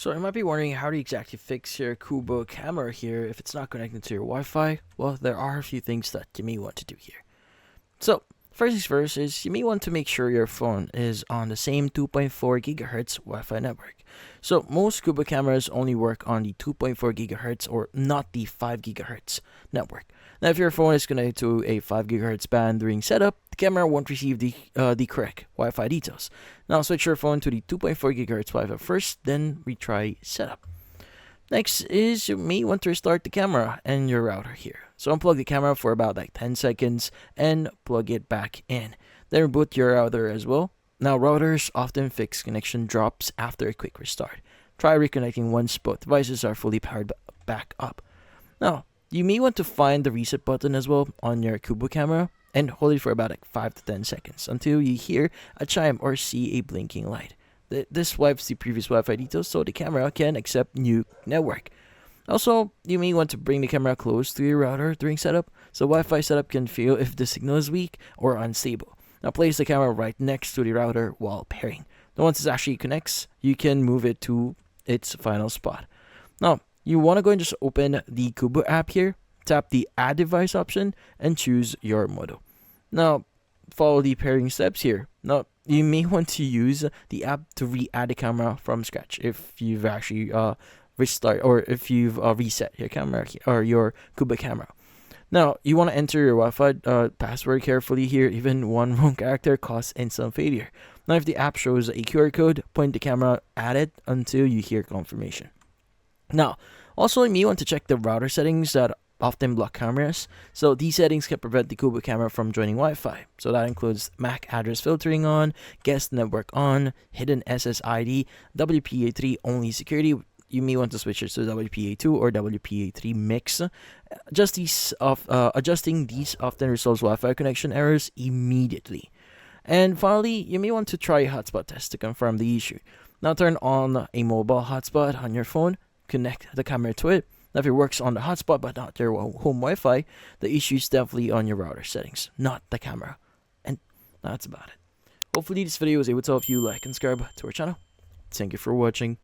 So you might be wondering how to exactly fix your Qubo camera here if it's not connected to your Wi-Fi. Well, there are a few things that you may want to do here. So first things first is you may want to make sure your phone is on the same 2.4 gigahertz Wi-Fi network. So most Qubo cameras only work on the 2.4 gigahertz or not the 5 gigahertz network. Now, if your phone is connected to a 5 gigahertz band during setup, the camera won't receive the correct Wi-Fi details. Now, switch your phone to the 2.4 gigahertz Wi-Fi first, then retry setup. Next is you may want to restart the camera and your router here. So unplug the camera for about like 10 seconds and plug it back in. Then reboot your router as well. Now, routers often fix connection drops after a quick restart. Try reconnecting once both devices are fully powered back up. Now, you may want to find the reset button as well on your Qubo camera and hold it for about like 5 to 10 seconds until you hear a chime or see a blinking light. This wipes the previous Wi-Fi details so the camera can accept new network. Also, you may want to bring the camera close to your router during setup so Wi-Fi setup can feel if the signal is weak or unstable. Now place the camera right next to the router while pairing. Now once it actually connects, you can move it to its final spot. Now, you want to go and just open the Qubo app here, tap the add device option, and choose your model. Now, follow the pairing steps here. Now, you may want to use the app to re-add the camera from scratch if you've actually restart or if you've reset your camera or your Qubo camera. Now, you want to enter your Wi-Fi password carefully here. Even one wrong character causes instant failure. Now, if the app shows a QR code, point the camera at it until you hear confirmation. Now, also you may want to check the router settings that often block cameras. So these settings can prevent the Qubo camera from joining Wi-Fi. So that includes MAC address filtering on, guest network on, hidden SSID, WPA3 only security. You may want to switch it to WPA2 or WPA3 mix. Adjusting these often resolves Wi-Fi connection errors immediately. And finally, you may want to try a hotspot test to confirm the issue. Now turn on a mobile hotspot on your phone, connect the camera to it. Now if it works on the hotspot but not your home Wi-Fi, the issue is definitely on your router settings, not the camera. And that's about it. Hopefully this video was able to help you like and subscribe to our channel. Thank you for watching.